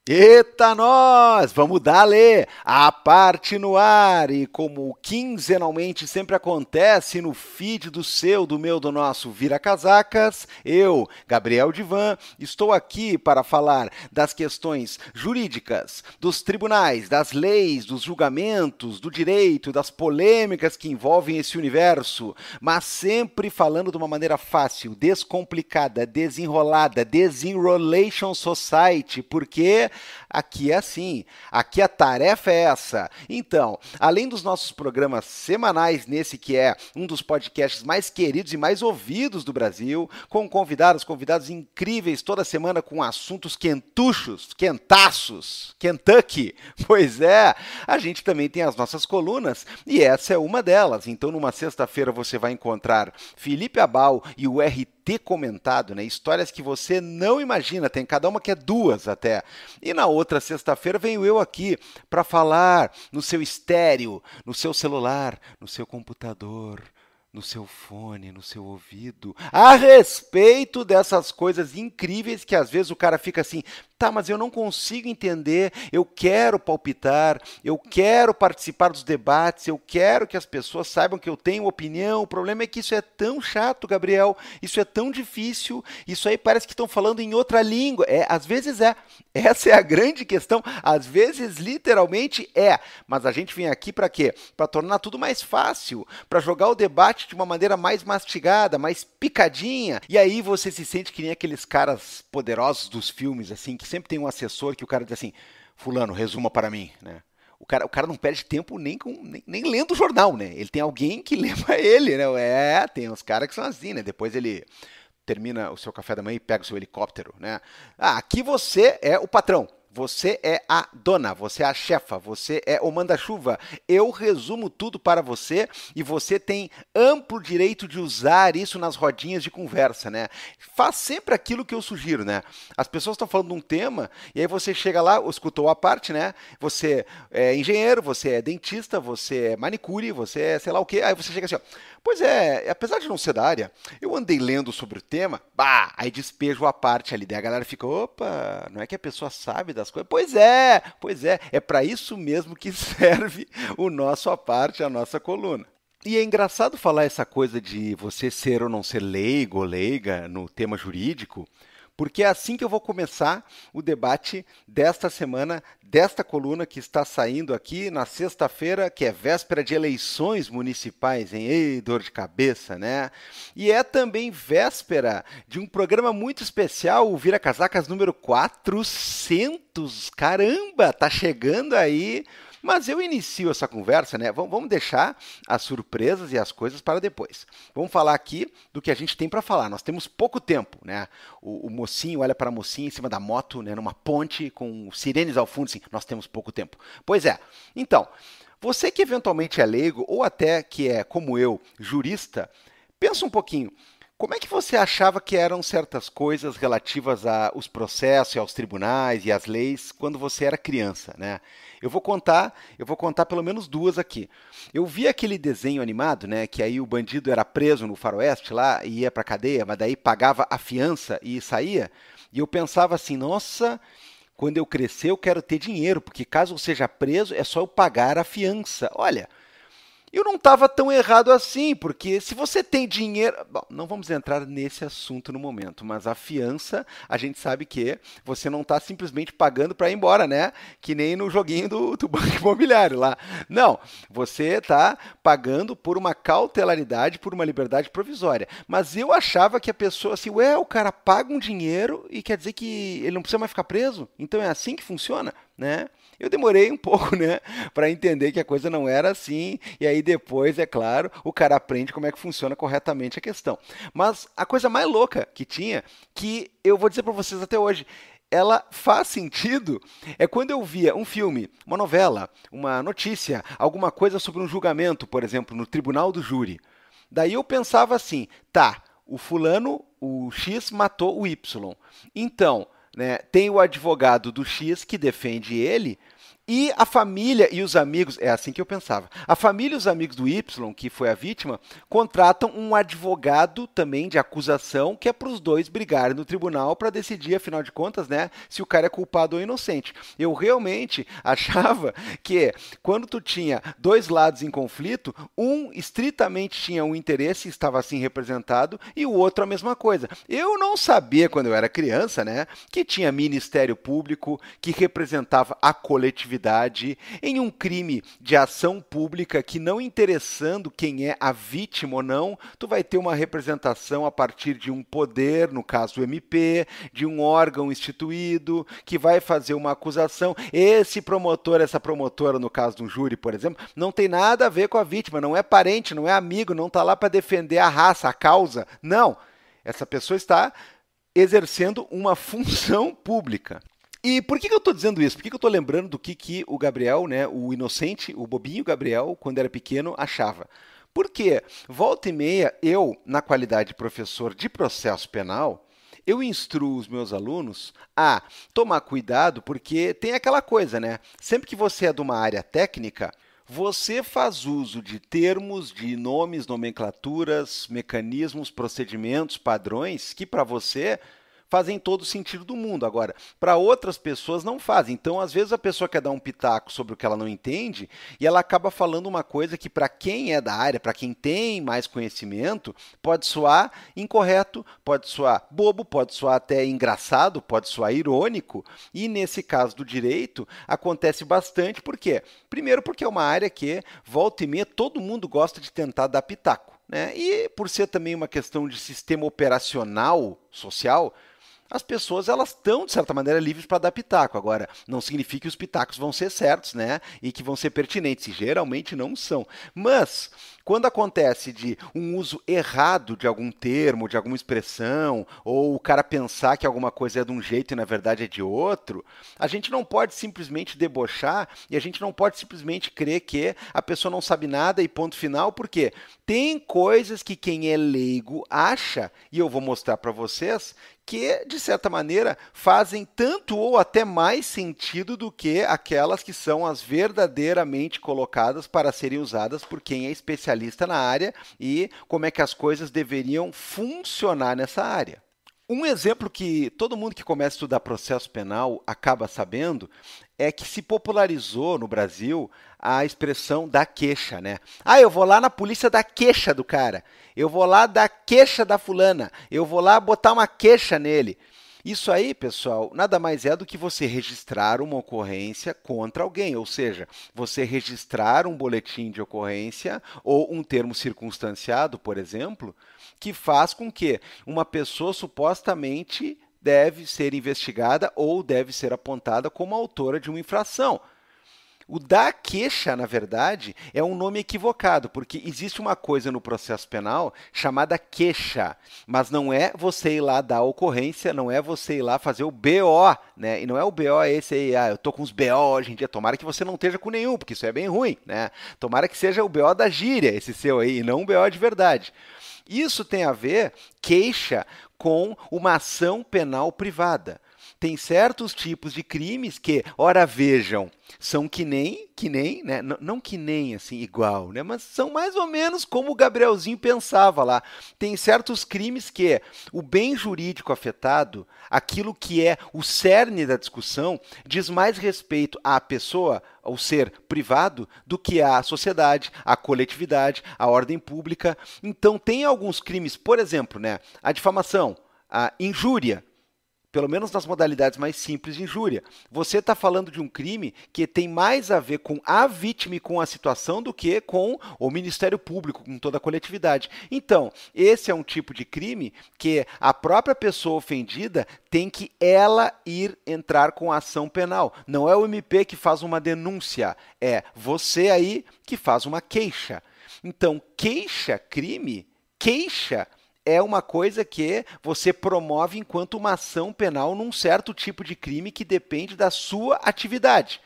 Eita nós! Vamos dar-lhe a parte no ar e como quinzenalmente sempre acontece no feed do seu, do meu, do nosso Vira Casacas, eu, Gabriel Divan, estou aqui para falar das questões jurídicas, dos tribunais, das leis, dos julgamentos, do direito, das polêmicas que envolvem esse universo, mas sempre falando de uma maneira fácil, descomplicada, desenrolada, desenrolation society, porque aqui é assim, aqui a tarefa é essa. Então, além dos nossos programas semanais, nesse que é um dos podcasts mais queridos e mais ouvidos do Brasil, com convidados incríveis toda semana com assuntos quentuchos, quentaços, Kentucky. Pois é, a gente também tem as nossas colunas e essa é uma delas. Então, numa sexta-feira você vai encontrar Felipe Abal e o RT comentado, né? Histórias que você não imagina, tem cada uma que é duas até. E na outra sexta-feira venho eu aqui para falar no seu estéreo, no seu celular, no seu computador, no seu fone, no seu ouvido, a respeito dessas coisas incríveis que às vezes o cara fica assim, tá, mas eu não consigo entender, eu quero palpitar, eu quero participar dos debates, eu quero que as pessoas saibam que eu tenho opinião. O problema é que isso é tão chato, Gabriel, isso é tão difícil, isso aí parece que estão falando em outra língua. É, às vezes é. Essa é a grande questão. Às vezes, literalmente, é. Mas a gente vem aqui para quê? Para tornar tudo mais fácil, para jogar o debate de uma maneira mais mastigada, mais picadinha. E aí você se sente que nem aqueles caras poderosos dos filmes, assim, que sempre tem um assessor que o cara diz assim, fulano, resuma para mim, né? O cara não perde tempo nem lendo o jornal, né? Ele tem alguém que lê para ele, né? É, tem uns caras que são assim, né? Depois ele termina o seu café da manhã e pega o seu helicóptero, né? Ah, aqui você é o patrão. Você é a dona, você é a chefa, você é o manda-chuva. Eu resumo tudo para você e você tem amplo direito de usar isso nas rodinhas de conversa, né? Faz sempre aquilo que eu sugiro, né? As pessoas estão falando de um tema e aí você chega lá, escutou a parte, né? Você é engenheiro, você é dentista, você é manicure, você é sei lá o quê. Aí você chega assim, ó, pois é, apesar de não ser da área, eu andei lendo sobre o tema, bah, aí despejo a parte ali, daí a galera fica, opa, não é que a pessoa sabe das coisas? Pois é para isso mesmo que serve o nosso à parte, a nossa coluna. E é engraçado falar essa coisa de você ser ou não ser leigo ou leiga no tema jurídico, porque é assim que eu vou começar o debate desta semana, desta coluna que está saindo aqui na sexta-feira, que é véspera de eleições municipais, hein? Ei, dor de cabeça, né? E é também véspera de um programa muito especial, o Vira Casacas número 400. Caramba, tá chegando aí. Mas eu inicio essa conversa, né? Vamos deixar as surpresas e as coisas para depois. Vamos falar aqui do que a gente tem para falar. Nós temos pouco tempo, né? O mocinho olha para a mocinha em cima da moto, né? Numa ponte com sirenes ao fundo, assim. Nós temos pouco tempo. Pois é. Então, você que eventualmente é leigo ou até que é, como eu, jurista, pensa um pouquinho. Como é que você achava que eram certas coisas relativas aos processos, aos tribunais e às leis quando você era criança, né? Eu vou contar pelo menos duas aqui. Eu vi aquele desenho animado, né, que aí o bandido era preso no faroeste lá e ia para cadeia, mas daí pagava a fiança e saía. E eu pensava assim, nossa, quando eu crescer eu quero ter dinheiro, porque caso eu seja preso é só eu pagar a fiança. Olha, eu não estava tão errado assim, porque se você tem dinheiro. Bom, não vamos entrar nesse assunto no momento, mas a fiança, a gente sabe que você não está simplesmente pagando para ir embora, né? Que nem no joguinho do Banco Imobiliário lá. Não, você está pagando por uma cautelaridade, por uma liberdade provisória. Mas eu achava que a pessoa assim, ué, o cara paga um dinheiro e quer dizer que ele não precisa mais ficar preso? Então é assim que funciona, né? Eu demorei um pouco, né, para entender que a coisa não era assim, e aí depois, é claro, o cara aprende como é que funciona corretamente a questão. Mas a coisa mais louca que tinha, que eu vou dizer para vocês até hoje, ela faz sentido, é quando eu via um filme, uma novela, uma notícia, alguma coisa sobre um julgamento, por exemplo, no tribunal do júri. Daí eu pensava assim, tá, o fulano, o X matou o Y. Então, né, tem o advogado do X que defende ele, E a família e os amigos, é assim que eu pensava, a família e os amigos do Y, que foi a vítima, contratam um advogado também de acusação, que é para os dois brigarem no tribunal para decidir, afinal de contas, né, se o cara é culpado ou inocente. Eu realmente achava que quando tu tinha dois lados em conflito, um estritamente tinha um interesse, estava assim representado, e o outro a mesma coisa. Eu não sabia, quando eu era criança, né, que tinha Ministério Público, que representava a coletividade em um crime de ação pública que, não interessando quem é a vítima ou não, tu vai ter uma representação a partir de um poder, no caso do MP, de um órgão instituído, que vai fazer uma acusação. Esse promotor, essa promotora, no caso de um júri, por exemplo, não tem nada a ver com a vítima, não é parente, não é amigo, não está lá para defender a raça, a causa. Não, essa pessoa está exercendo uma função pública. E por que eu estou dizendo isso? Por que eu estou lembrando do que o Gabriel, né, o inocente, o bobinho Gabriel, quando era pequeno, achava? Porque, volta e meia, eu, na qualidade de professor de processo penal, eu instruo os meus alunos a tomar cuidado, porque tem aquela coisa, né? Sempre que você é de uma área técnica, você faz uso de termos, de nomes, nomenclaturas, mecanismos, procedimentos, padrões, que para você fazem todo o sentido do mundo. Agora, para outras pessoas não fazem. Então, às vezes, a pessoa quer dar um pitaco sobre o que ela não entende e ela acaba falando uma coisa que, para quem é da área, para quem tem mais conhecimento, pode soar incorreto, pode soar bobo, pode soar até engraçado, pode soar irônico. E, nesse caso do direito, acontece bastante. Por quê? Primeiro, porque é uma área que, volta e meia, todo mundo gosta de tentar dar pitaco, né? E, por ser também uma questão de sistema operacional social, as pessoas elas estão, de certa maneira, livres para dar pitaco. Agora, não significa que os pitacos vão ser certos, né? E que vão ser pertinentes. E geralmente não são. Mas, quando acontece de um uso errado de algum termo, de alguma expressão, ou o cara pensar que alguma coisa é de um jeito e na verdade é de outro, a gente não pode simplesmente debochar e a gente não pode simplesmente crer que a pessoa não sabe nada e ponto final, porque tem coisas que quem é leigo acha, e eu vou mostrar para vocês, que, de certa maneira, fazem tanto ou até mais sentido do que aquelas que são as verdadeiramente colocadas para serem usadas por quem é especialista na área e como é que as coisas deveriam funcionar nessa área. Um exemplo que todo mundo que começa a estudar processo penal acaba sabendo é que se popularizou no Brasil a expressão da queixa, né? Ah, eu vou lá na polícia dar queixa do cara. Eu vou lá dar queixa da fulana. Eu vou lá botar uma queixa nele. Isso aí, pessoal, nada mais é do que você registrar uma ocorrência contra alguém, ou seja, você registrar um boletim de ocorrência ou um termo circunstanciado, por exemplo, que faz com que uma pessoa supostamente deve ser investigada ou deve ser apontada como autora de uma infração. O da queixa, na verdade, é um nome equivocado, porque existe uma coisa no processo penal chamada queixa, mas não é você ir lá dar a ocorrência, não é você ir lá fazer o BO, né? E não é o BO esse aí, eu tô com os BO hoje em dia, tomara que você não esteja com nenhum, porque isso é bem ruim, né? Tomara que seja o BO da gíria, esse seu aí, e não um BO de verdade. Isso tem a ver, queixa, com uma ação penal privada. Tem certos tipos de crimes que, ora vejam, são que nem, né? Não que nem assim igual, né? Mas são mais ou menos como o Gabrielzinho pensava lá. Tem certos crimes que o bem jurídico afetado, aquilo que é o cerne da discussão, diz mais respeito à pessoa, ao ser privado, do que à sociedade, à coletividade, à ordem pública. Então tem alguns crimes, por exemplo, né? A difamação, a injúria, pelo menos nas modalidades mais simples de injúria. Você está falando de um crime que tem mais a ver com a vítima e com a situação do que com o Ministério Público, com toda a coletividade. Então, esse é um tipo de crime que a própria pessoa ofendida tem que ela ir entrar com a ação penal. Não é o MP que faz uma denúncia, é você aí que faz uma queixa. Então, queixa, crime, queixa é uma coisa que você promove enquanto uma ação penal num certo tipo de crime que depende da sua atividade.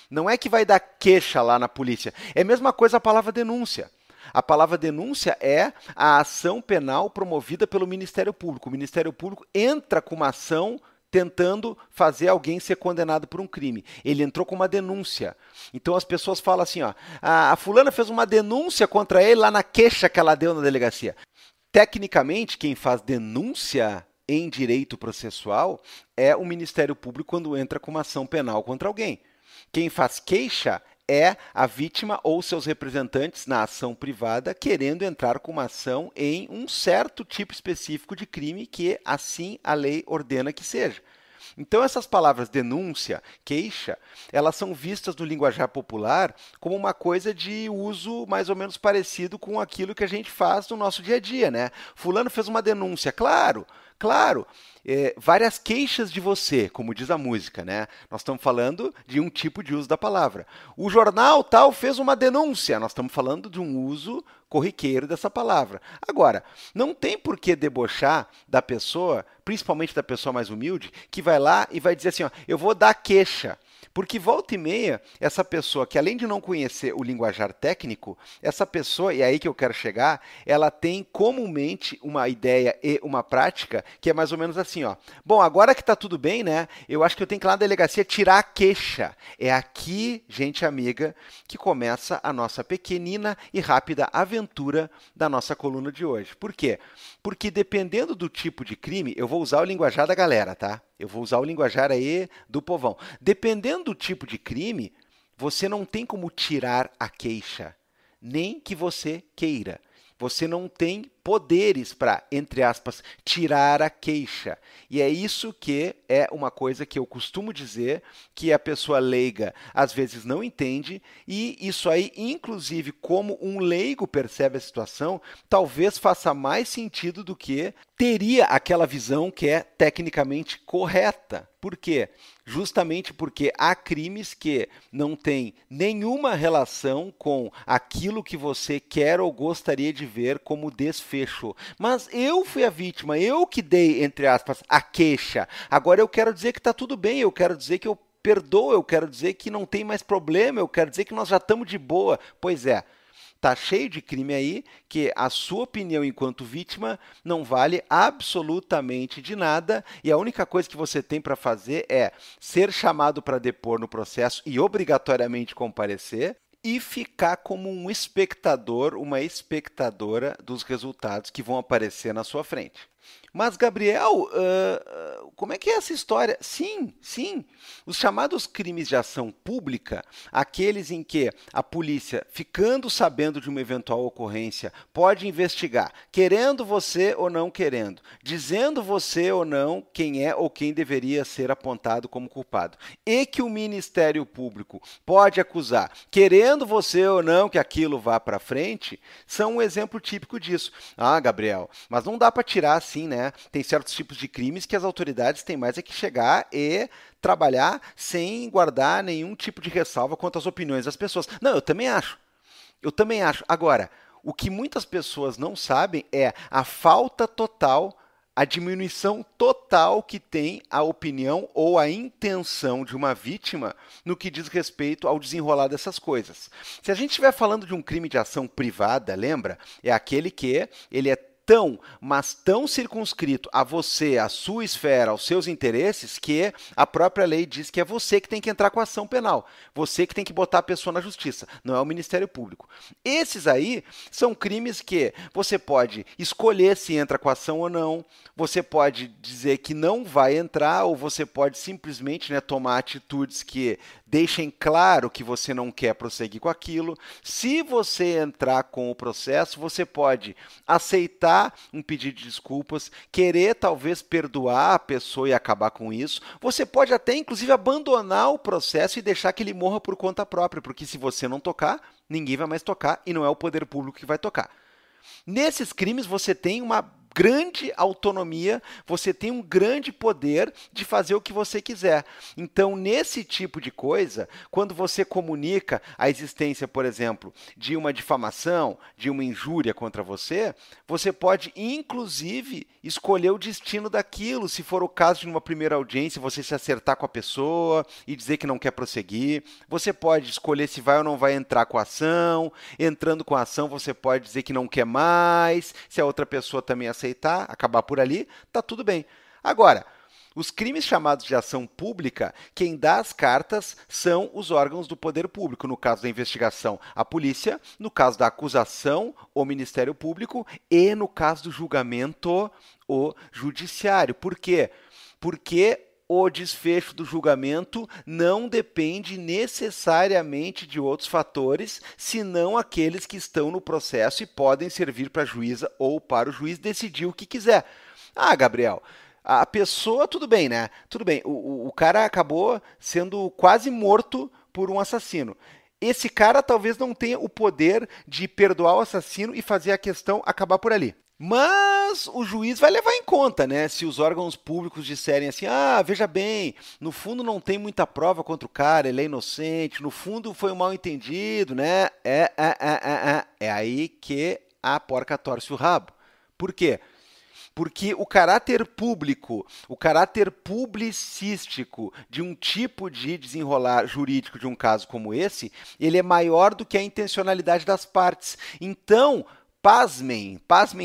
Não é que vai dar queixa lá na polícia. É a mesma coisa a palavra denúncia. A palavra denúncia é a ação penal promovida pelo Ministério Público. O Ministério Público entra com uma ação tentando fazer alguém ser condenado por um crime. Ele entrou com uma denúncia. Então as pessoas falam assim, ó, a fulana fez uma denúncia contra ele lá na queixa que ela deu na delegacia. Tecnicamente, quem faz denúncia em direito processual é o Ministério Público quando entra com uma ação penal contra alguém. Quem faz queixa é a vítima ou seus representantes na ação privada querendo entrar com uma ação em um certo tipo específico de crime que assim a lei ordena que seja. Então, essas palavras denúncia, queixa, elas são vistas no linguajar popular como uma coisa de uso mais ou menos parecido com aquilo que a gente faz no nosso dia a dia, né? Fulano fez uma denúncia, claro, claro. Várias queixas de você, como diz a música, né? Nós estamos falando de um tipo de uso da palavra. O jornal tal fez uma denúncia, nós estamos falando de um uso corriqueiro dessa palavra. Agora, não tem por que debochar da pessoa, principalmente da pessoa mais humilde, que vai lá e vai dizer assim, ó, eu vou dar queixa. Porque volta e meia, essa pessoa que além de não conhecer o linguajar técnico, essa pessoa, e é aí que eu quero chegar, ela tem comumente uma ideia e uma prática que é mais ou menos assim, ó. Bom, agora que tá tudo bem, né? Eu acho que eu tenho que ir lá na delegacia tirar a queixa. É aqui, gente amiga, que começa a nossa pequenina e rápida aventura da nossa coluna de hoje. Por quê? Porque dependendo do tipo de crime, eu vou usar o linguajar da galera, tá? Eu vou usar o linguajar aí do povão. Dependendo do tipo de crime, você não tem como tirar a queixa, nem que você queira. Você não tem poderes para, entre aspas, tirar a queixa. E é isso que é uma coisa que eu costumo dizer, que a pessoa leiga às vezes não entende, e isso aí, inclusive, como um leigo percebe a situação, talvez faça mais sentido do que teria aquela visão que é tecnicamente correta. Por quê? Justamente porque há crimes que não têm nenhuma relação com aquilo que você quer ou gostaria de ver como desfecho. Mas eu fui a vítima, eu que dei, entre aspas, a queixa. Agora eu quero dizer que está tudo bem, eu quero dizer que eu perdoo, eu quero dizer que não tem mais problema, eu quero dizer que nós já estamos de boa. Pois é. Tá cheio de crime aí que a sua opinião enquanto vítima não vale absolutamente de nada e a única coisa que você tem para fazer é ser chamado para depor no processo e obrigatoriamente comparecer e ficar como um espectador, uma espectadora dos resultados que vão aparecer na sua frente. Mas, Gabriel, como é que é essa história? Sim, sim. Os chamados crimes de ação pública, aqueles em que a polícia, ficando sabendo de uma eventual ocorrência, pode investigar, querendo você ou não querendo, dizendo você ou não quem é ou quem deveria ser apontado como culpado, e que o Ministério Público pode acusar, querendo você ou não que aquilo vá para frente, são um exemplo típico disso. Ah, Gabriel, mas não dá para tirar assim, né? Tem certos tipos de crimes que as autoridades têm mais é que chegar e trabalhar sem guardar nenhum tipo de ressalva quanto às opiniões das pessoas. Não, eu também acho. Eu também acho. Agora, o que muitas pessoas não sabem é a falta total, a diminuição total que tem a opinião ou a intenção de uma vítima no que diz respeito ao desenrolar dessas coisas. Se a gente estiver falando de um crime de ação privada, lembra? É aquele que ele é tão, mas tão circunscrito a você, a sua esfera, aos seus interesses, que a própria lei diz que é você que tem que entrar com a ação penal. Você que tem que botar a pessoa na justiça, não é o Ministério Público. Esses aí são crimes que você pode escolher se entra com a ação ou não, você pode dizer que não vai entrar, ou você pode simplesmente, né, tomar atitudes que deixem claro que você não quer prosseguir com aquilo. Se você entrar com o processo, você pode aceitar um pedido de desculpas, querer talvez perdoar a pessoa e acabar com isso. Você pode até, inclusive, abandonar o processo e deixar que ele morra por conta própria, porque se você não tocar, ninguém vai mais tocar e não é o poder público que vai tocar. Nesses crimes, você tem uma grande autonomia, você tem um grande poder de fazer o que você quiser. Então, nesse tipo de coisa, quando você comunica a existência, por exemplo, de uma difamação, de uma injúria contra você, você pode, inclusive, escolher o destino daquilo, se for o caso de uma primeira audiência, você se acertar com a pessoa e dizer que não quer prosseguir. Você pode escolher se vai ou não vai entrar com a ação. Entrando com a ação, você pode dizer que não quer mais. Se a outra pessoa também aceitar, acabar por ali, tá tudo bem. Agora, Os crimes chamados de ação pública, quem dá as cartas são os órgãos do poder público. No caso da investigação, a polícia. No caso da acusação, o Ministério Público. E no caso do julgamento, o judiciário. Por quê? Porque o desfecho do julgamento não depende necessariamente de outros fatores, senão aqueles que estão no processo e podem servir para a juíza ou para o juiz decidir o que quiser. Ah, Gabriel, a pessoa, tudo bem, né? Tudo bem, o cara acabou sendo quase morto por um assassino. Esse cara talvez não tenha o poder de perdoar o assassino e fazer a questão acabar por ali. Mas o juiz vai levar em conta, né? Se os órgãos públicos disserem assim, veja bem, no fundo não tem muita prova contra o cara, ele é inocente, no fundo foi um mal-entendido, né? É aí que a porca torce o rabo. Por quê? Porque o caráter público, o caráter publicístico de um tipo de desenrolar jurídico de um caso como esse, ele é maior do que a intencionalidade das partes. Então, pasmem,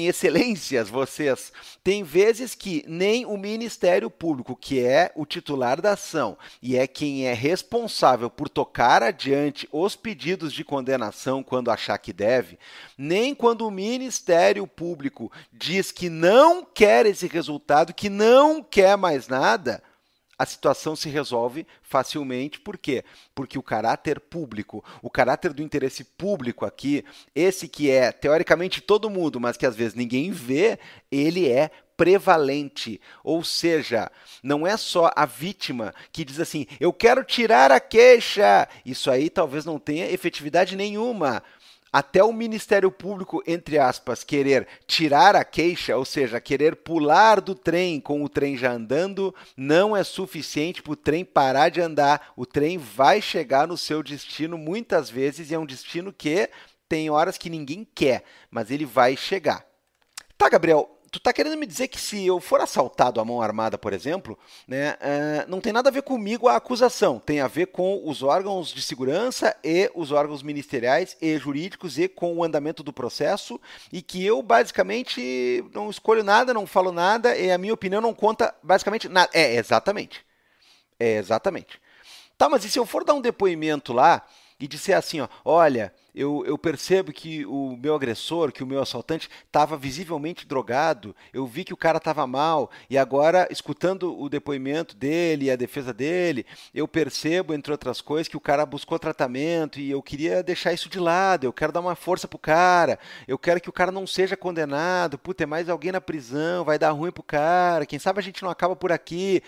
excelências, vocês. Tem vezes que nem o Ministério Público, que é o titular da ação e é quem é responsável por tocar adiante os pedidos de condenação quando achar que deve, nem quando o Ministério Público diz que não quer esse resultado, que não quer mais nada, a situação se resolve facilmente. Por quê? Porque o caráter público, o caráter do interesse público aqui, esse que é teoricamente todo mundo, mas que às vezes ninguém vê, ele é prevalente. Ou seja, não é só a vítima que diz assim, eu quero tirar a queixa. Isso aí talvez não tenha efetividade nenhuma. Até o Ministério Público, entre aspas, querer tirar a queixa, ou seja, querer pular do trem com o trem já andando, não é suficiente para o trem parar de andar. O trem vai chegar no seu destino muitas vezes e é um destino que tem horas que ninguém quer, mas ele vai chegar. Tá, Gabriel, tu tá querendo me dizer que se eu for assaltado à mão armada, por exemplo, né, não tem nada a ver comigo a acusação, tem a ver com os órgãos de segurança e os órgãos ministeriais e jurídicos e com o andamento do processo e que eu basicamente não escolho nada, não falo nada e a minha opinião não conta basicamente nada. Exatamente. Exatamente. Tá, mas e se eu for dar um depoimento lá e disser assim, ó, olha, eu percebo que o meu agressor, que o meu assaltante estava visivelmente drogado, eu vi que o cara estava mal, e agora, escutando o depoimento dele e a defesa dele, eu percebo, entre outras coisas, que o cara buscou tratamento e eu queria deixar isso de lado, eu quero dar uma força pro cara, eu quero que o cara não seja condenado, puta, é mais alguém na prisão, vai dar ruim pro cara, quem sabe a gente não acaba por aqui.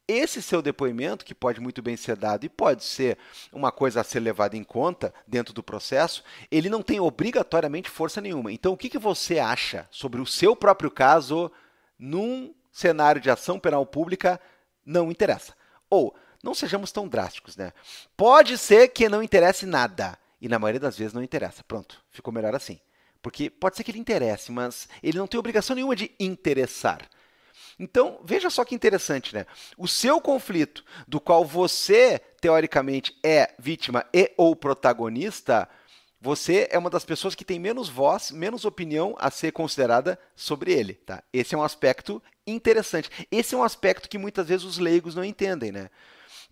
Esse seu depoimento, que pode muito bem ser dado e pode ser uma coisa a ser levada em conta dentro do processo, ele não tem obrigatoriamente força nenhuma. Então, o que você acha sobre o seu próprio caso num cenário de ação penal pública? Não interessa. Ou, não sejamos tão drásticos, né? Pode ser que não interesse nada. E na maioria das vezes não interessa. Pronto, ficou melhor assim. Porque pode ser que ele interesse, mas ele não tem obrigação nenhuma de interessar. Então, veja só que interessante, né? O seu conflito, do qual você, teoricamente, é vítima e ou protagonista, você é uma das pessoas que tem menos voz, menos opinião a ser considerada sobre ele, tá? Esse é um aspecto interessante. Esse é um aspecto que muitas vezes os leigos não entendem, né?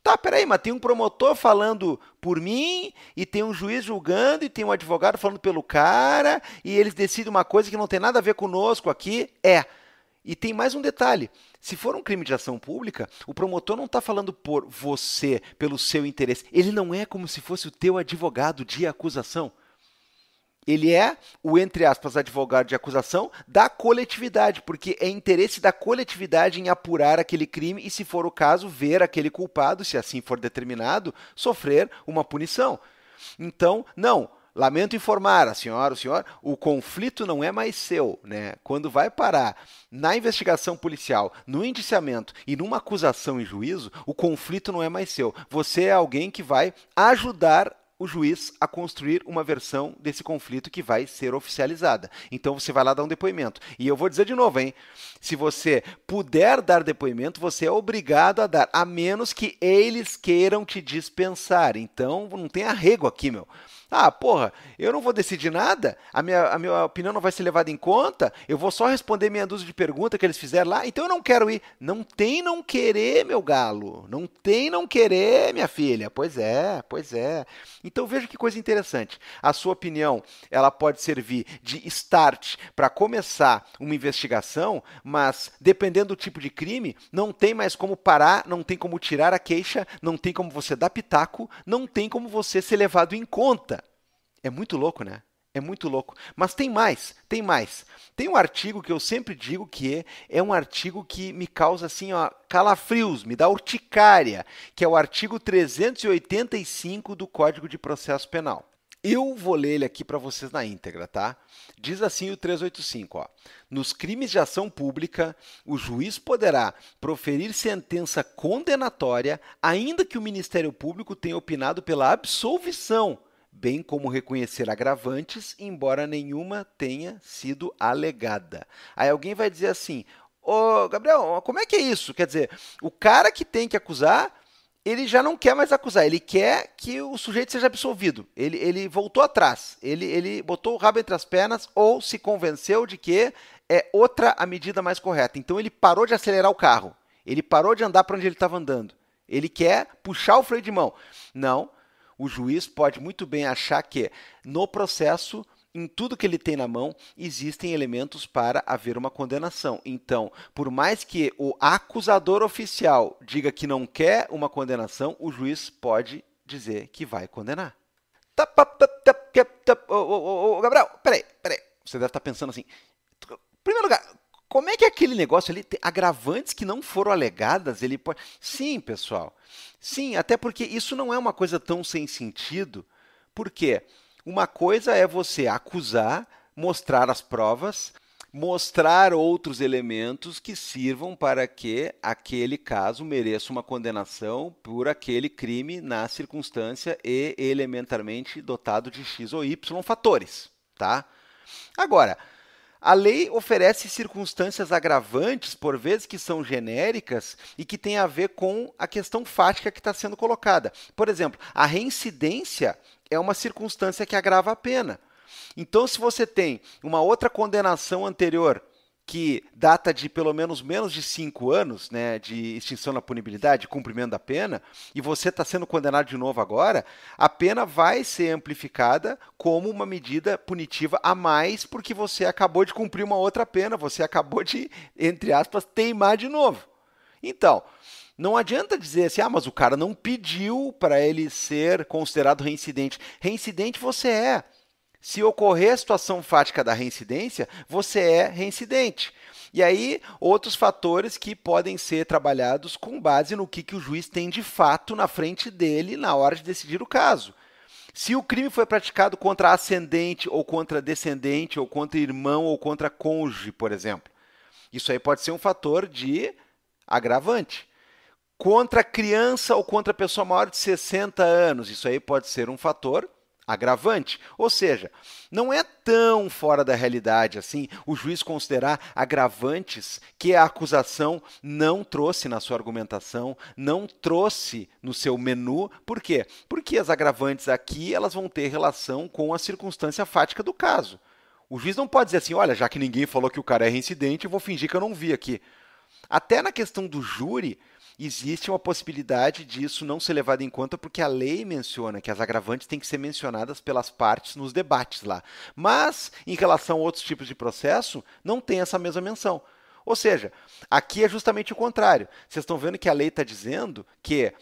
Tá, peraí, mas tem um promotor falando por mim, e tem um juiz julgando, e tem um advogado falando pelo cara, e eles decidem uma coisa que não tem nada a ver conosco aqui. E tem mais um detalhe, se for um crime de ação pública, o promotor não está falando por você, pelo seu interesse. Ele não é como se fosse o teu advogado de acusação. Ele é o, entre aspas, advogado de acusação da coletividade, porque é interesse da coletividade em apurar aquele crime e, se for o caso, ver aquele culpado, se assim for determinado, sofrer uma punição. Então, não. Lamento informar a senhora, o senhor, o conflito não é mais seu, né? Quando vai parar na investigação policial, no indiciamento e numa acusação em juízo, o conflito não é mais seu. Você é alguém que vai ajudar o juiz a construir uma versão desse conflito que vai ser oficializada. Então você vai lá dar um depoimento. E eu vou dizer de novo, hein? Se você puder dar depoimento, você é obrigado a dar, a menos que eles queiram te dispensar. Então, não tem arrego aqui, meu. Ah, porra, eu não vou decidir nada, a minha opinião não vai ser levada em conta, eu vou só responder meia dúzia de perguntas que eles fizeram lá, então eu não quero ir. Não tem não querer, meu galo. Não tem não querer, minha filha. Pois é, pois é. Então veja que coisa interessante. A sua opinião, ela pode servir de start para começar uma investigação, mas dependendo do tipo de crime, não tem mais como parar, não tem como tirar a queixa, não tem como você dar pitaco, não tem como você ser levado em conta. É muito louco, né? É muito louco. Mas tem mais, tem mais. Tem um artigo que eu sempre digo que é um artigo que me causa assim, ó, calafrios, me dá urticária, que é o artigo 385 do Código de Processo Penal. Eu vou ler ele aqui para vocês na íntegra, tá? Diz assim o 385, ó. Nos crimes de ação pública, o juiz poderá proferir sentença condenatória, ainda que o Ministério Público tenha opinado pela absolvição, bem como reconhecer agravantes, embora nenhuma tenha sido alegada. Aí alguém vai dizer assim, ô Gabriel, como é que é isso? Quer dizer, o cara que tem que acusar, ele já não quer mais acusar, ele quer que o sujeito seja absolvido. Ele voltou atrás, ele botou o rabo entre as pernas ou se convenceu de que é outra a medida mais correta. Então ele parou de acelerar o carro, ele parou de andar para onde ele estava andando. Ele quer puxar o freio de mão. Não. O juiz pode muito bem achar que, no processo, em tudo que ele tem na mão, existem elementos para haver uma condenação. Então, por mais que o acusador oficial diga que não quer uma condenação, o juiz pode dizer que vai condenar. Gabriel, peraí. Você deve estar pensando assim. Em primeiro lugar, como é que aquele negócio ali tem agravantes que não foram alegadas? Ele pode... Sim, pessoal. Sim, até porque isso não é uma coisa tão sem sentido. Por quê? Uma coisa é você acusar, mostrar as provas, mostrar outros elementos que sirvam para que aquele caso mereça uma condenação por aquele crime na circunstância e elementarmente dotado de X ou Y fatores, tá? Agora, a lei oferece circunstâncias agravantes, por vezes que são genéricas e que têm a ver com a questão fática que está sendo colocada. Por exemplo, a reincidência é uma circunstância que agrava a pena. Então, se você tem uma outra condenação anterior que data de pelo menos de 5 anos, né, de extinção da punibilidade, de cumprimento da pena, e você está sendo condenado de novo agora, a pena vai ser amplificada como uma medida punitiva a mais, porque você acabou de cumprir uma outra pena, você acabou de, entre aspas, teimar de novo. Então, não adianta dizer assim, mas o cara não pediu para ele ser considerado reincidente. Reincidente você é. Se ocorrer a situação fática da reincidência, você é reincidente. E aí, outros fatores que podem ser trabalhados com base no que o juiz tem de fato na frente dele na hora de decidir o caso. Se o crime foi praticado contra ascendente ou contra descendente, ou contra irmão ou contra cônjuge, por exemplo, isso aí pode ser um fator de agravante. Contra criança ou contra pessoa maior de 60 anos, isso aí pode ser um fator agravante. Ou seja, não é tão fora da realidade assim o juiz considerar agravantes que a acusação não trouxe na sua argumentação, não trouxe no seu menu. Por quê? Porque as agravantes aqui elas vão ter relação com a circunstância fática do caso. O juiz não pode dizer assim, olha, já que ninguém falou que o cara é reincidente, eu vou fingir que eu não vi aqui. Até na questão do júri, existe uma possibilidade disso não ser levado em conta porque a lei menciona que as agravantes têm que ser mencionadas pelas partes nos debates lá. Mas, em relação a outros tipos de processo, não tem essa mesma menção. Ou seja, aqui é justamente o contrário. Vocês estão vendo que a lei está dizendo que,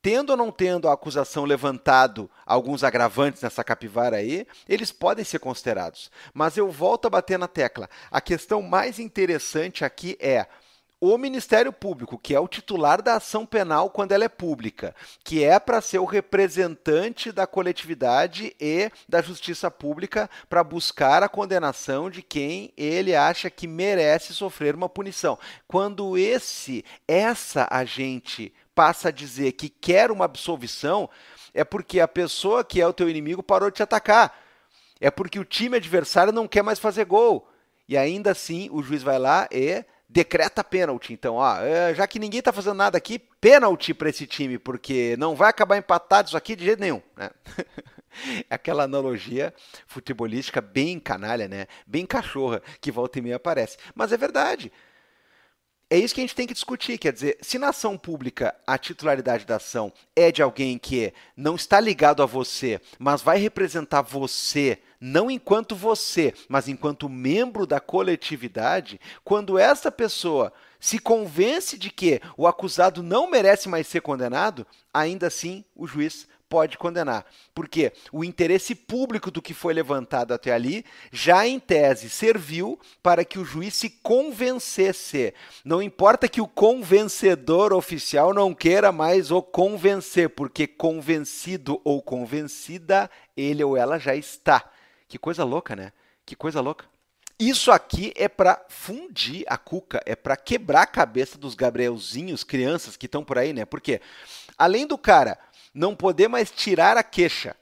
tendo ou não tendo a acusação levantado alguns agravantes nessa capivara aí, eles podem ser considerados. Mas eu volto a bater na tecla. A questão mais interessante aqui é o Ministério Público, que é o titular da ação penal quando ela é pública, que é para ser o representante da coletividade e da justiça pública para buscar a condenação de quem ele acha que merece sofrer uma punição. Quando essa agente passa a dizer que quer uma absolvição, é porque a pessoa que é o teu inimigo parou de te atacar. É porque o time adversário não quer mais fazer gol. E ainda assim, o juiz vai lá e decreta pênalti. Então, ó, já que ninguém está fazendo nada aqui, pênalti para esse time, porque não vai acabar empatado isso aqui de jeito nenhum, né? Aquela analogia futebolística bem canalha, né? Bem cachorra, que volta e meia aparece. Mas é verdade. É isso que a gente tem que discutir, quer dizer, se na ação pública a titularidade da ação é de alguém que não está ligado a você, mas vai representar você, não enquanto você, mas enquanto membro da coletividade, quando essa pessoa se convence de que o acusado não merece mais ser condenado, ainda assim o juiz pode condenar. Porque o interesse público do que foi levantado até ali já em tese serviu para que o juiz se convencesse. Não importa que o convencedor oficial não queira mais o convencer, porque convencido ou convencida, ele ou ela já está. Que coisa louca, né? Que coisa louca. Isso aqui é para fundir a cuca, é para quebrar a cabeça dos Gabrielzinhos, crianças que estão por aí, né? Porque além do cara não poder mais tirar a queixa,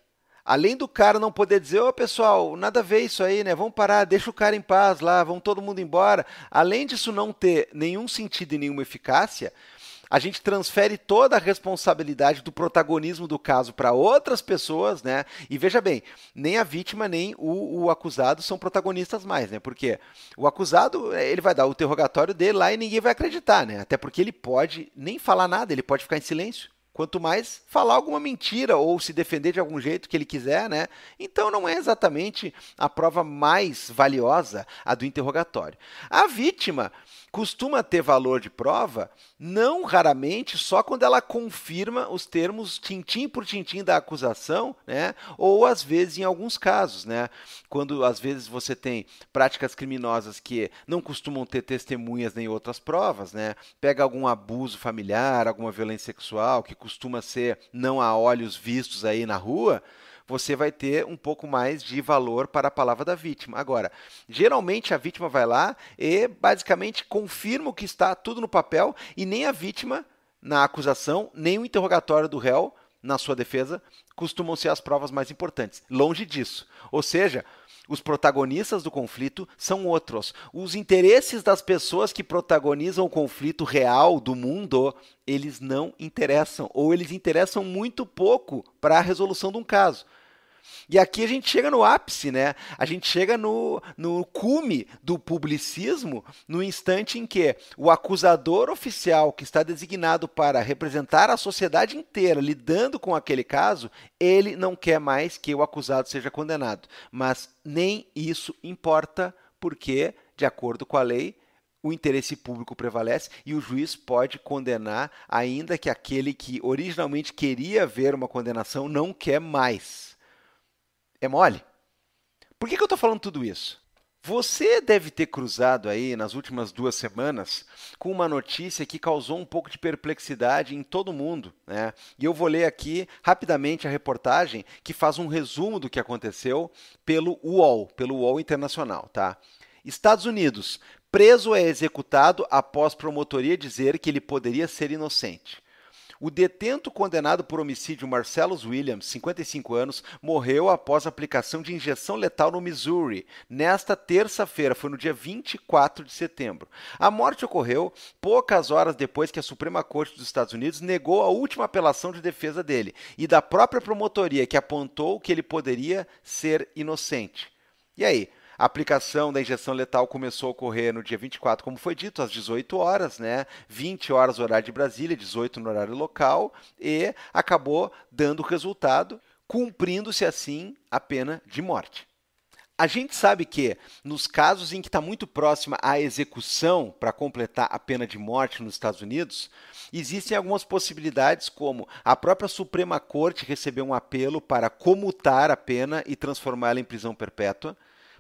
além do cara não poder dizer, ô pessoal, nada a ver isso aí, né? Vamos parar, deixa o cara em paz lá, vamos todo mundo embora. Além disso não ter nenhum sentido e nenhuma eficácia, a gente transfere toda a responsabilidade do protagonismo do caso para outras pessoas, né? E veja bem, nem a vítima nem o acusado são protagonistas mais, né? Porque o acusado, ele vai dar o interrogatório dele lá e ninguém vai acreditar, né? Até porque ele pode nem falar nada, ele pode ficar em silêncio. Quanto mais falar alguma mentira ou se defender de algum jeito que ele quiser, né? Então não é exatamente a prova mais valiosa a do interrogatório. A vítima costuma ter valor de prova, não raramente só quando ela confirma os termos tintim por tintim da acusação, né? Ou às vezes em alguns casos, né? Quando às vezes você tem práticas criminosas que não costumam ter testemunhas nem outras provas, né? Pega algum abuso familiar, alguma violência sexual que costuma ser não a olhos vistos aí na rua, você vai ter um pouco mais de valor para a palavra da vítima. Agora, geralmente a vítima vai lá e basicamente confirma o que está tudo no papel e nem a vítima na acusação, nem o interrogatório do réu na sua defesa costumam ser as provas mais importantes. Longe disso. Ou seja, os protagonistas do conflito são outros. Os interesses das pessoas que protagonizam o conflito real do mundo, eles não interessam, ou eles interessam muito pouco para a resolução de um caso. E aqui a gente chega no ápice, né? A gente chega no cume do publicismo, no instante em que o acusador oficial que está designado para representar a sociedade inteira lidando com aquele caso, ele não quer mais que o acusado seja condenado. Mas nem isso importa, porque, de acordo com a lei, o interesse público prevalece e o juiz pode condenar, ainda que aquele que originalmente queria ver uma condenação não quer mais. É mole? Por que eu estou falando tudo isso? Você deve ter cruzado aí nas últimas 2 semanas com uma notícia que causou um pouco de perplexidade em todo mundo, né? E eu vou ler aqui rapidamente a reportagem que faz um resumo do que aconteceu pelo UOL Internacional, tá? Estados Unidos. Preso é executado após promotoria dizer que ele poderia ser inocente. O detento condenado por homicídio Marcellus Williams, 55 anos, morreu após aplicação de injeção letal no Missouri, nesta terça-feira, foi no dia 24 de setembro. A morte ocorreu poucas horas depois que a Suprema Corte dos Estados Unidos negou a última apelação de defesa dele e da própria promotoria que apontou que ele poderia ser inocente. E aí? A aplicação da injeção letal começou a ocorrer no dia 24, como foi dito, às 18 horas, né? 20 horas no horário de Brasília, 18 no horário local, e acabou dando resultado, cumprindo-se assim a pena de morte. A gente sabe que, nos casos em que está muito próxima à execução para completar a pena de morte nos Estados Unidos, existem algumas possibilidades, como a própria Suprema Corte receber um apelo para comutar a pena e transformá-la em prisão perpétua,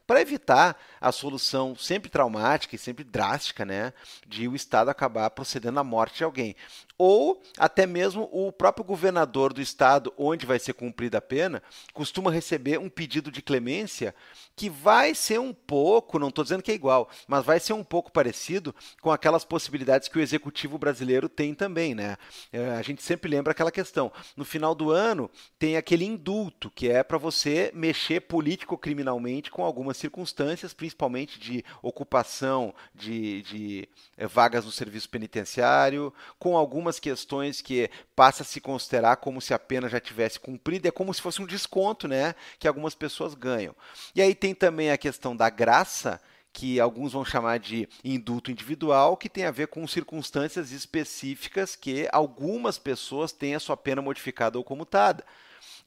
para evitar a solução sempre traumática e sempre drástica, né, de o Estado acabar procedendo à morte de alguém. ou até mesmo o próprio governador do estado onde vai ser cumprida a pena costuma receber um pedido de clemência que vai ser um pouco, não estou dizendo que é igual, mas vai ser um pouco parecido com aquelas possibilidades que o executivo brasileiro tem também, né? A gente sempre lembra aquela questão. No final do ano, tem aquele indulto, que é para você mexer político-criminalmente com algumas circunstâncias, principalmente de ocupação de vagas no serviço penitenciário, com algumas questões que passa a se considerar como se a pena já tivesse cumprida, é como se fosse um desconto, né, que algumas pessoas ganham. E aí tem também a questão da graça, que alguns vão chamar de indulto individual, que tem a ver com circunstâncias específicas que algumas pessoas têm a sua pena modificada ou comutada.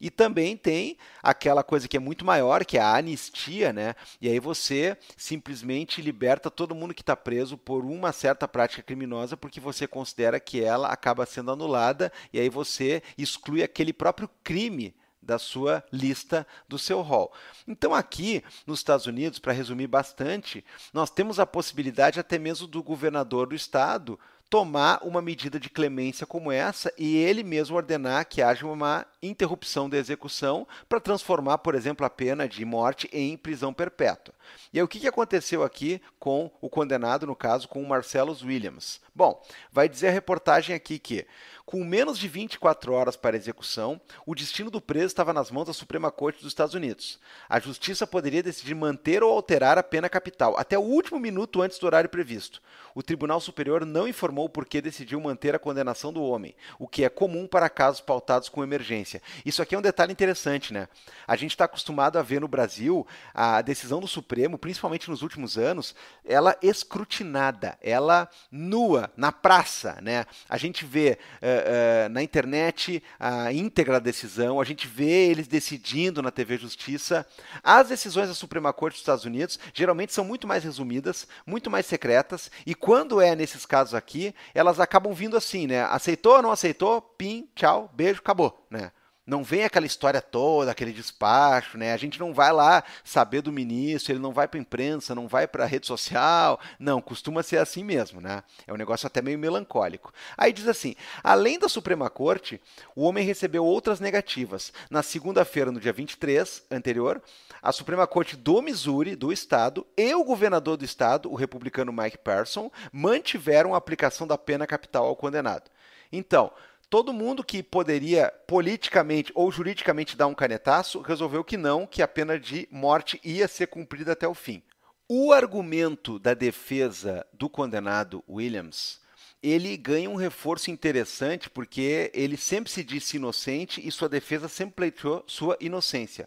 E também tem aquela coisa que é muito maior, que é a anistia, né? E aí você simplesmente liberta todo mundo que está preso por uma certa prática criminosa, porque você considera que ela acaba sendo anulada, e aí você exclui aquele próprio crime da sua lista, do seu rol. Então aqui nos Estados Unidos, para resumir bastante, nós temos a possibilidade até mesmo do governador do estado tomar uma medida de clemência como essa e ele mesmo ordenar que haja uma interrupção da execução para transformar, por exemplo, a pena de morte em prisão perpétua. E aí o que aconteceu aqui com o condenado, no caso, com o Marcellus Williams? Bom, vai dizer a reportagem aqui que, com menos de 24 horas para a execução, o destino do preso estava nas mãos da Suprema Corte dos Estados Unidos. A Justiça poderia decidir manter ou alterar a pena capital até o último minuto antes do horário previsto. O Tribunal Superior não informou por que decidiu manter a condenação do homem, o que é comum para casos pautados com emergência. Isso aqui é um detalhe interessante, né? A gente está acostumado a ver no Brasil a decisão do Supremo, principalmente nos últimos anos, ela escrutinada, ela nua, na praça, né? A gente vê na internet a íntegra da decisão, a gente vê eles decidindo na TV Justiça. As decisões da Suprema Corte dos Estados Unidos geralmente são muito mais resumidas, muito mais secretas, e quando é nesses casos aqui, elas acabam vindo assim, né? Aceitou, não aceitou, pim, tchau, beijo, acabou, né? Não vem aquela história toda, aquele despacho, né? A gente não vai lá saber do ministro, ele não vai para a imprensa, não vai para a rede social. Não, costuma ser assim mesmo, né? É um negócio até meio melancólico. Aí diz assim: além da Suprema Corte, o homem recebeu outras negativas. Na segunda-feira, no dia 23 anterior, a Suprema Corte do Missouri, do estado, e o governador do estado, o republicano Mike Parson, mantiveram a aplicação da pena capital ao condenado. Então, todo mundo que poderia politicamente ou juridicamente dar um canetaço resolveu que não, que a pena de morte ia ser cumprida até o fim. O argumento da defesa do condenado Williams, ele ganha um reforço interessante porque ele sempre se disse inocente e sua defesa sempre pleiteou sua inocência.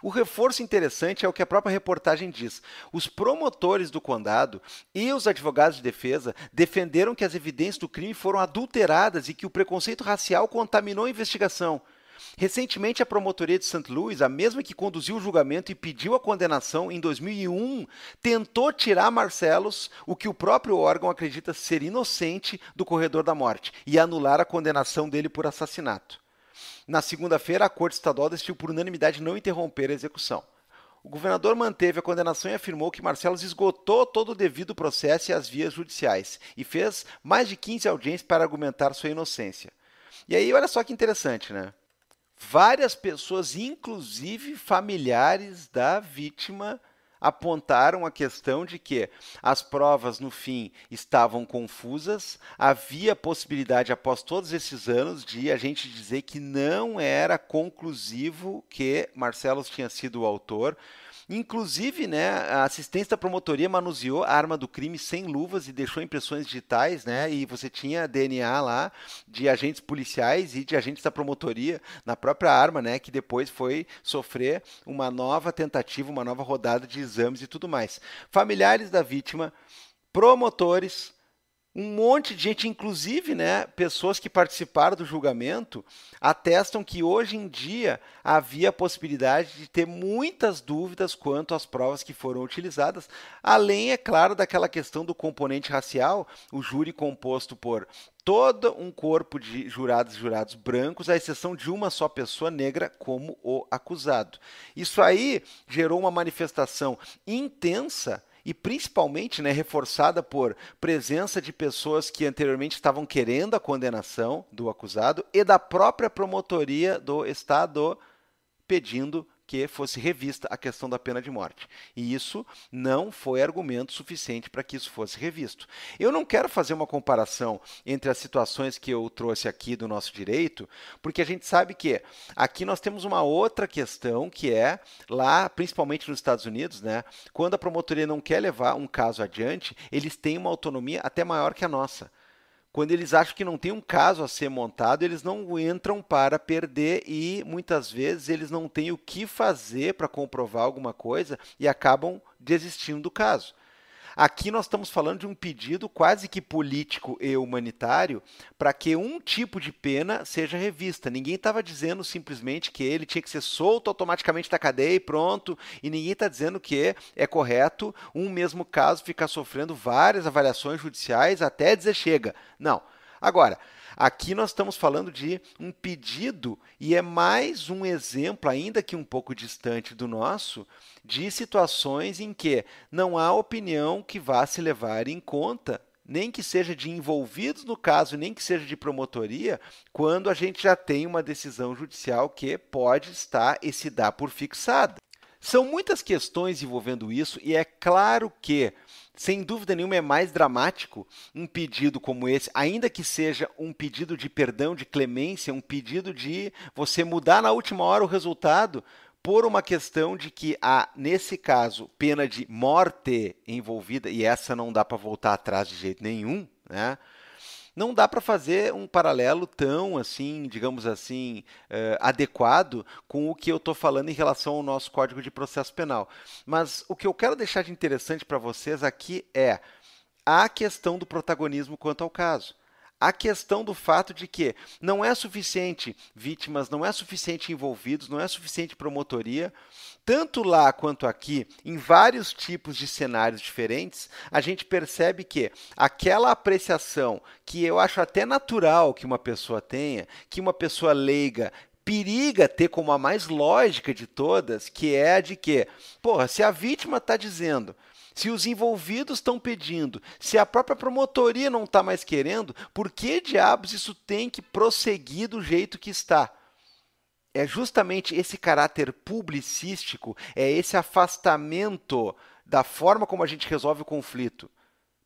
O reforço interessante é o que a própria reportagem diz. Os promotores do condado e os advogados de defesa defenderam que as evidências do crime foram adulteradas e que o preconceito racial contaminou a investigação. Recentemente, a promotoria de St. Louis, a mesma que conduziu o julgamento e pediu a condenação em 2001, tentou tirar Marcellus, o que o próprio órgão acredita ser inocente, do corredor da morte e anular a condenação dele por assassinato. Na segunda-feira, a Corte Estadual decidiu por unanimidade não interromper a execução. O governador manteve a condenação e afirmou que Marcellus esgotou todo o devido processo e as vias judiciais e fez mais de 15 audiências para argumentar sua inocência. E aí, olha só que interessante, né? Várias pessoas, inclusive familiares da vítima, apontaram a questão de que as provas, no fim, estavam confusas, havia possibilidade, após todos esses anos, de a gente dizer que não era conclusivo que Marcellus tinha sido o autor. Inclusive, né, a assistência da promotoria manuseou a arma do crime sem luvas e deixou impressões digitais, né, e você tinha DNA lá de agentes policiais e de agentes da promotoria na própria arma, né, que depois foi sofrer uma nova tentativa, uma nova rodada de exames e tudo mais. Familiares da vítima, promotores, um monte de gente, inclusive, né, pessoas que participaram do julgamento, atestam que hoje em dia havia a possibilidade de ter muitas dúvidas quanto às provas que foram utilizadas, além, é claro, daquela questão do componente racial, o júri composto por todo um corpo de jurados e jurados brancos, à exceção de uma só pessoa negra como o acusado. Isso aí gerou uma manifestação intensa e principalmente, né, reforçada por presença de pessoas que anteriormente estavam querendo a condenação do acusado e da própria promotoria do Estado pedindo que fosse revista a questão da pena de morte. E isso não foi argumento suficiente para que isso fosse revisto. Eu não quero fazer uma comparação entre as situações que eu trouxe aqui do nosso direito, porque a gente sabe que aqui nós temos uma outra questão que é lá, principalmente nos Estados Unidos, né, quando a promotoria não quer levar um caso adiante, eles têm uma autonomia até maior que a nossa. Quando eles acham que não tem um caso a ser montado, eles não entram para perder e muitas vezes eles não têm o que fazer para comprovar alguma coisa e acabam desistindo do caso. Aqui nós estamos falando de um pedido quase que político e humanitário para que um tipo de pena seja revista. Ninguém estava dizendo simplesmente que ele tinha que ser solto automaticamente da cadeia e pronto, e ninguém está dizendo que é correto um mesmo caso ficar sofrendo várias avaliações judiciais até dizer chega. Não. Agora, aqui nós estamos falando de um pedido e é mais um exemplo, ainda que um pouco distante do nosso, de situações em que não há opinião que vá se levar em conta, nem que seja de envolvidos no caso, nem que seja de promotoria, quando a gente já tem uma decisão judicial que pode estar e se dá por fixada. São muitas questões envolvendo isso e é claro que, sem dúvida nenhuma, é mais dramático um pedido como esse, ainda que seja um pedido de perdão, de clemência, um pedido de você mudar na última hora o resultado por uma questão de que há, nesse caso, pena de morte envolvida, e essa não dá para voltar atrás de jeito nenhum, né? Não dá para fazer um paralelo tão, assim, digamos assim, adequado com o que eu estou falando em relação ao nosso Código de Processo Penal. Mas o que eu quero deixar de interessante para vocês aqui é a questão do protagonismo quanto ao caso. A questão do fato de que não é suficiente vítimas, não é suficiente envolvidos, não é suficiente promotoria. Tanto lá quanto aqui, em vários tipos de cenários diferentes, a gente percebe que aquela apreciação que eu acho até natural que uma pessoa tenha, que uma pessoa leiga periga ter como a mais lógica de todas, que é a de que, porra, se a vítima está dizendo, se os envolvidos estão pedindo, se a própria promotoria não está mais querendo, por que diabos isso tem que prosseguir do jeito que está? É justamente esse caráter publicístico, é esse afastamento da forma como a gente resolve o conflito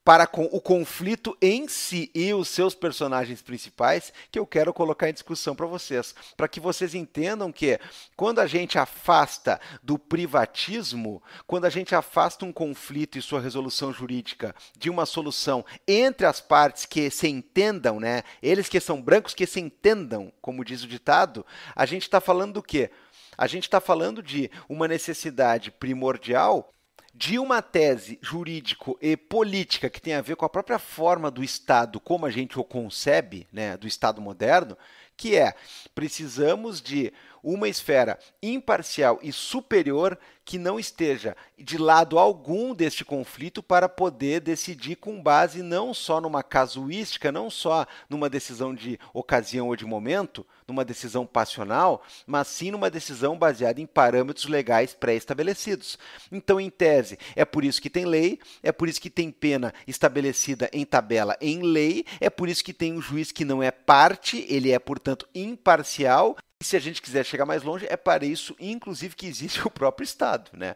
para com o conflito em si e os seus personagens principais que eu quero colocar em discussão para que vocês entendam que quando a gente afasta do privatismo, quando a gente afasta um conflito e sua resolução jurídica de uma solução entre as partes que se entendam, né? Eles que são brancos que se entendam, como diz o ditado, a gente está falando do quê? A gente está falando de uma necessidade primordial de uma tese jurídico e política que tem a ver com a própria forma do Estado, como a gente o concebe, né, do Estado moderno, que é, precisamos de uma esfera imparcial e superior que não esteja de lado algum deste conflito para poder decidir com base não só numa casuística, não só numa decisão de ocasião ou de momento, numa decisão passional, mas sim numa decisão baseada em parâmetros legais pré-estabelecidos. Então, em tese, é por isso que tem lei, é por isso que tem pena estabelecida em tabela em lei, é por isso que tem um juiz que não é parte, ele é, portanto, imparcial. E se a gente quiser chegar mais longe, é para isso, inclusive, que existe o próprio Estado, né?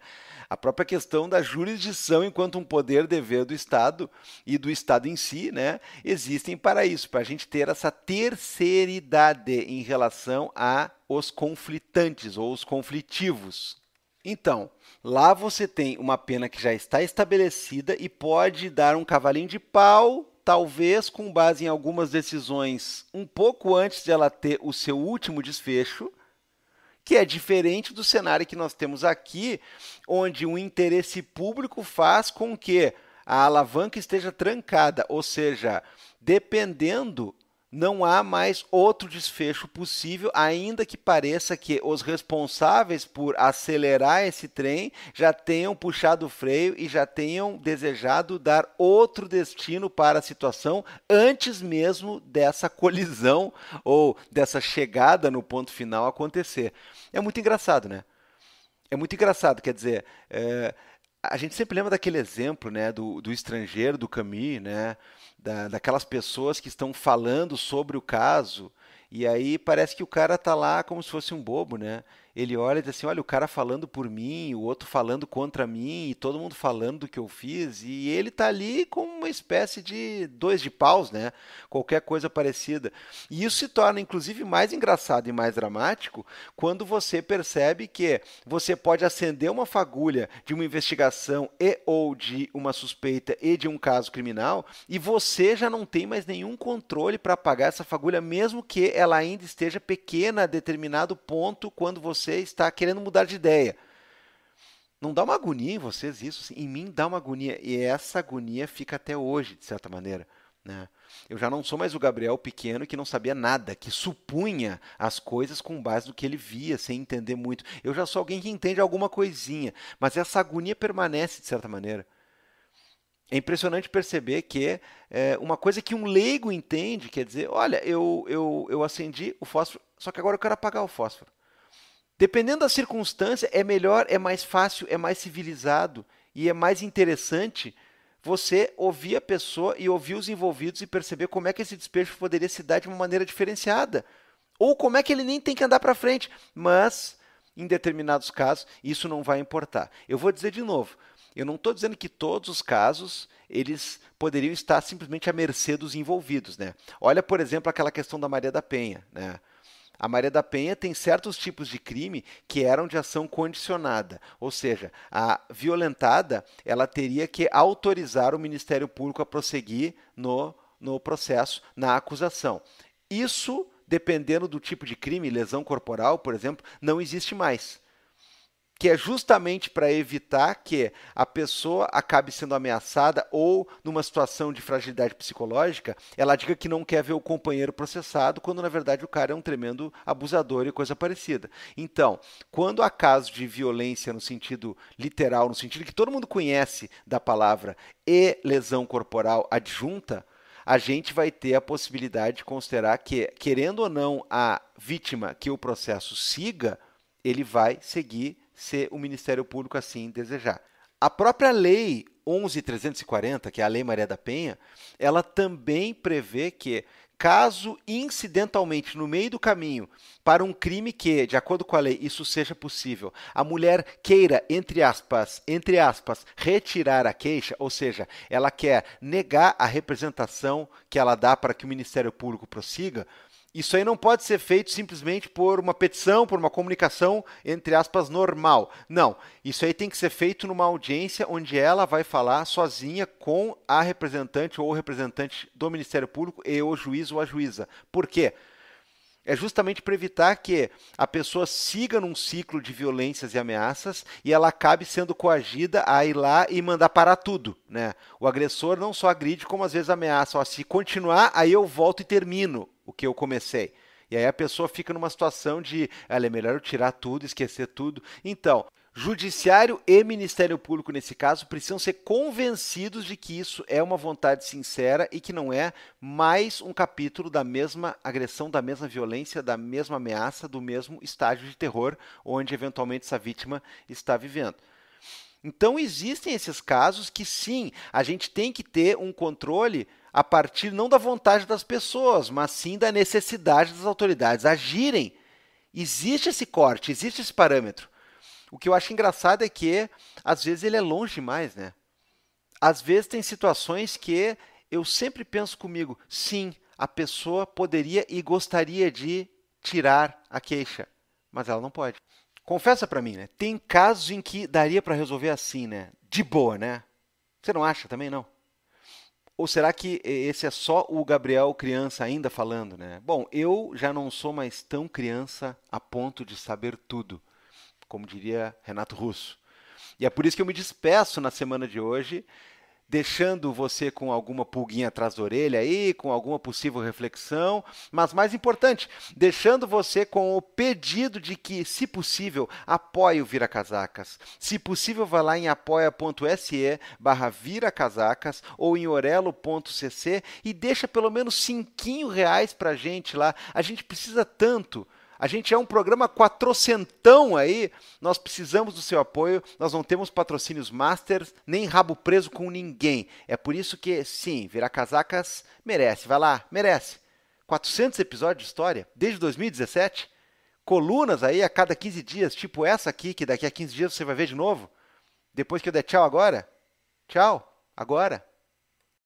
A própria questão da jurisdição enquanto um poder-dever do Estado e do Estado em si, né, existem para isso, para a gente ter essa terceiridade em relação aos conflitantes ou os conflitivos. Então, lá você tem uma pena que já está estabelecida e pode dar um cavalinho de pau, talvez com base em algumas decisões um pouco antes de ela ter o seu último desfecho, que é diferente do cenário que nós temos aqui, onde um interesse público faz com que a alavanca esteja trancada, ou seja, dependendo, não há mais outro desfecho possível, ainda que pareça que os responsáveis por acelerar esse trem já tenham puxado o freio e já tenham desejado dar outro destino para a situação antes mesmo dessa colisão ou dessa chegada no ponto final acontecer. É muito engraçado, né? É muito engraçado, quer dizer, A gente sempre lembra daquele exemplo, né, do estrangeiro, do Camus, né, daquelas pessoas que estão falando sobre o caso, e aí parece que o cara tá lá como se fosse um bobo, né? Ele olha e diz assim, olha, o cara falando por mim, o outro falando contra mim, e todo mundo falando do que eu fiz, e ele tá ali como uma espécie de dois de paus, né? Qualquer coisa parecida. E isso se torna, inclusive, mais engraçado e mais dramático quando você percebe que você pode acender uma fagulha de uma investigação e ou de uma suspeita e de um caso criminal e você já não tem mais nenhum controle para apagar essa fagulha, mesmo que ela ainda esteja pequena a determinado ponto quando você está querendo mudar de ideia. Não dá uma agonia em vocês isso? Assim, em mim dá uma agonia. E essa agonia fica até hoje, de certa maneira. Né? Eu já não sou mais o Gabriel pequeno que não sabia nada, que supunha as coisas com base no que ele via, sem entender muito. Eu já sou alguém que entende alguma coisinha, mas essa agonia permanece de certa maneira. É impressionante perceber que uma coisa que um leigo entende, quer dizer, olha, eu acendi o fósforo, só que agora eu quero apagar o fósforo. Dependendo da circunstância, é melhor, é mais fácil, é mais civilizado e é mais interessante você ouvir a pessoa e ouvir os envolvidos e perceber como é que esse despejo poderia se dar de uma maneira diferenciada. Ou como é que ele nem tem que andar para frente. Mas, em determinados casos, isso não vai importar. Eu vou dizer de novo, eu não estou dizendo que todos os casos eles poderiam estar simplesmente à mercê dos envolvidos. Né? Olha, por exemplo, aquela questão da Maria da Penha. Né? A Maria da Penha tem certos tipos de crime que eram de ação condicionada, ou seja, a violentada ela teria que autorizar o Ministério Público a prosseguir no processo, na acusação. Isso, dependendo do tipo de crime, lesão corporal, por exemplo, não existe mais. Que é justamente para evitar que a pessoa acabe sendo ameaçada ou, numa situação de fragilidade psicológica, ela diga que não quer ver o companheiro processado, quando na verdade o cara é um tremendo abusador e coisa parecida. Então, quando há casos de violência no sentido literal, no sentido que todo mundo conhece da palavra, e lesão corporal adjunta, a gente vai ter a possibilidade de considerar que, querendo ou não a vítima que o processo siga, ele vai seguir se o Ministério Público assim desejar. A própria Lei 11.340, que é a Lei Maria da Penha, ela também prevê que, caso incidentalmente, no meio do caminho, para um crime que, de acordo com a lei, isso seja possível, a mulher queira, entre aspas, retirar a queixa, ou seja, ela quer negar a representação que ela dá para que o Ministério Público prossiga, isso aí não pode ser feito simplesmente por uma petição, por uma comunicação, entre aspas, normal. Não, isso aí tem que ser feito numa audiência onde ela vai falar sozinha com a representante ou o representante do Ministério Público e o juiz ou a juíza. Por quê? É justamente para evitar que a pessoa siga num ciclo de violências e ameaças e ela acabe sendo coagida a ir lá e mandar parar tudo. Né? O agressor não só agride, como às vezes ameaça. Ó, se continuar, aí eu volto e termino o que eu comecei. E aí a pessoa fica numa situação de, é melhor eu tirar tudo, esquecer tudo. Então, Judiciário e Ministério Público, nesse caso, precisam ser convencidos de que isso é uma vontade sincera e que não é mais um capítulo da mesma agressão, da mesma violência, da mesma ameaça, do mesmo estágio de terror onde eventualmente essa vítima está vivendo. Então, existem esses casos que, sim, a gente tem que ter um controle a partir não da vontade das pessoas, mas sim da necessidade das autoridades agirem. Existe esse corte, existe esse parâmetro. O que eu acho engraçado é que, às vezes, ele é longe demais, né? Às vezes tem situações que eu sempre penso comigo, sim, a pessoa poderia e gostaria de tirar a queixa, mas ela não pode. Confessa pra mim, né? Tem casos em que daria pra resolver assim, né? De boa, né? Você não acha também, não? Ou será que esse é só o Gabriel criança ainda falando, né? Bom, eu já não sou mais tão criança a ponto de saber tudo, como diria Renato Russo. E é por isso que eu me despeço na semana de hoje, deixando você com alguma pulguinha atrás da orelha aí, com alguma possível reflexão, mas mais importante, deixando você com o pedido de que, se possível, apoie o Vira Casacas. Se possível, vá lá em apoia.se/viracasacas ou em orelo.cc e deixa pelo menos R$ 5 pra gente lá. A gente precisa tanto. A gente é um programa quatrocentão aí, nós precisamos do seu apoio, nós não temos patrocínios masters, nem rabo preso com ninguém. É por isso que, sim, Virar Casacas merece, vai lá, merece. 400 episódios de história, desde 2017, colunas aí a cada 15 dias, tipo essa aqui, que daqui a 15 dias você vai ver de novo. Depois que eu der tchau agora, tchau, agora.